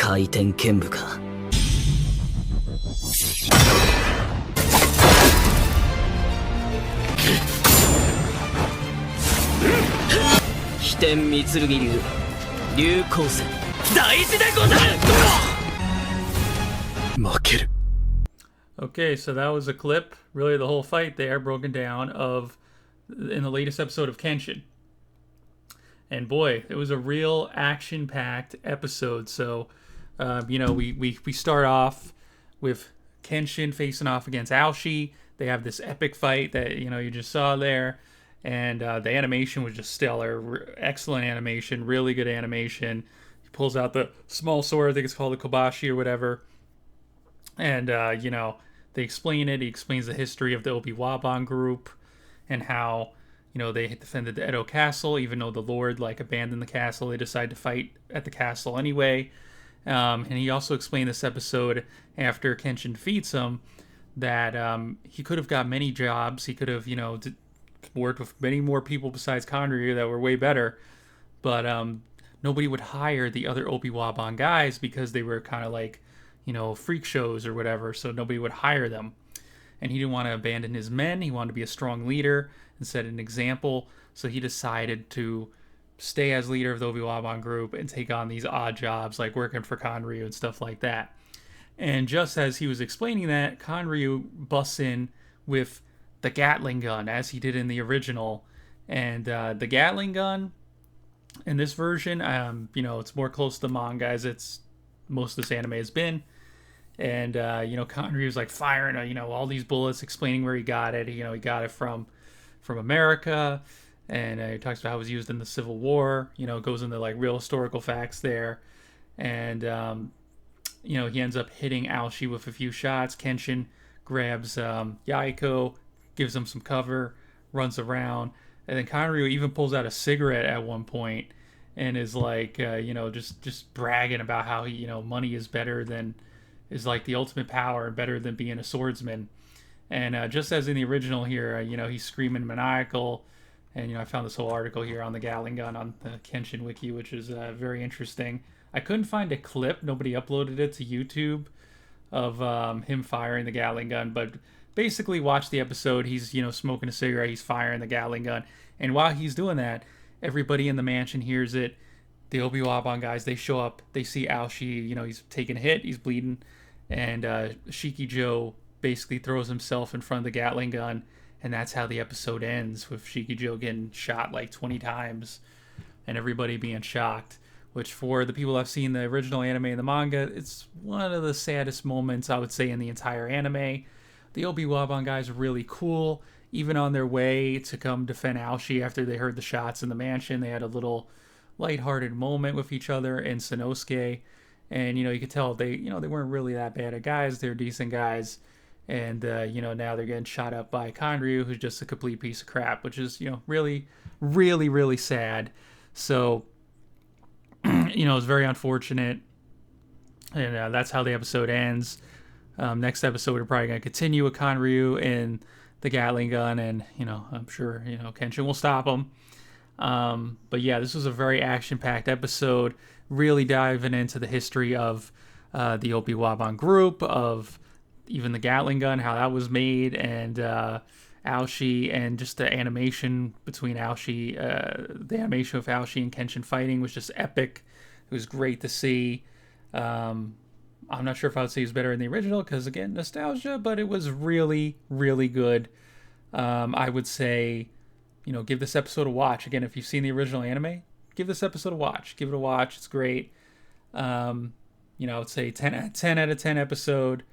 回転剣舞か。飛天御剣流流光線大事でござる。負ける。 Okay, so that was a clip, really the whole fight there, broken down, of in the latest episode of Kenshin. And boy, it was a real action-packed episode. So, we start off with Kenshin facing off against Aoshi. They have this epic fight that, you just saw there. And the animation was just stellar. Excellent animation, really good animation. He pulls out the small sword, I think it's called the Kobashi or whatever. And, they explain it. He explains the history of the Obi-Waban group and how, they had defended the Edo castle, even though the Lord, abandoned the castle. They decided to fight at the castle anyway. And he also explained this episode after Kenshin defeats him that he could have got many jobs. He could have, worked with many more people besides Kanryu that were way better. But nobody would hire the other Obi-Waban guys because they were kind of freak shows or whatever. So nobody would hire them. And he didn't want to abandon his men. He wanted to be a strong leader and set an example. So he decided to stay as leader of the Obi-Waban group and take on these odd jobs like working for Kanryu and stuff like that. And just as he was explaining that, Kanryu busts in with the Gatling gun as he did in the original. And the Gatling gun in this version, it's more close to the manga as it's most of this anime has been. And, Kanryu's firing, all these bullets, explaining where he got it. He got it from America. And he talks about how it was used in the Civil War, goes into real historical facts there. And, he ends up hitting Aoshi with a few shots. Kenshin grabs Yaiko, gives him some cover, runs around. And then Kanryu even pulls out a cigarette at one point and is just bragging about how he, money is better than, is the ultimate power and better than being a swordsman. And just as in the original here, he's screaming maniacal. And, I found this whole article here on the Gatling gun on the Kenshin wiki, which is very interesting. I couldn't find a clip. Nobody uploaded it to YouTube of him firing the Gatling gun. But basically watch the episode. He's, smoking a cigarette. He's firing the Gatling gun. And while he's doing that, everybody in the mansion hears it. The Obi-Waban guys, they show up. They see Aoshi, he's taking a hit. He's bleeding. And Shikijo basically throws himself in front of the Gatling gun. And that's how the episode ends, with Shikijo getting shot 20 times. And everybody being shocked. Which, for the people that have seen the original anime and the manga, it's one of the saddest moments, I would say, in the entire anime. The Obi-Waban guys are really cool. Even on their way to come defend Aoshi after they heard the shots in the mansion, they had a little lighthearted moment with each other in Sanosuke. And, you could tell they weren't really that bad at guys. They're decent guys. And, now they're getting shot up by Kanryu, who's just a complete piece of crap, which is, really, really, really sad. So, it's very unfortunate. And that's how the episode ends. Next episode, we're probably going to continue with Kanryu and the Gatling gun. And, I'm sure, Kenshin will stop him. But yeah, this was a very action-packed episode, really diving into the history of the Obi-Waban group, of even the Gatling gun, how that was made, and Aoshi, and just the animation between Aoshi, the animation of Aoshi and Kenshin fighting was just epic. It was great to see. I'm not sure if I would say it was better in the original, because again, nostalgia, but it was really, really good. I would say, give this episode a watch. Again, if you've seen the original anime, give this episode a watch. Give it a watch. It's great. You know, I would say 10 out of 10 episode.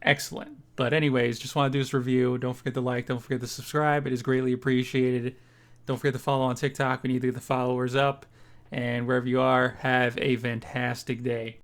Excellent. But anyways, just want to do this review. Don't forget to like. Don't forget to subscribe. It is greatly appreciated. Don't forget to follow on TikTok. We need to get the followers up. And wherever you are, have a fantastic day.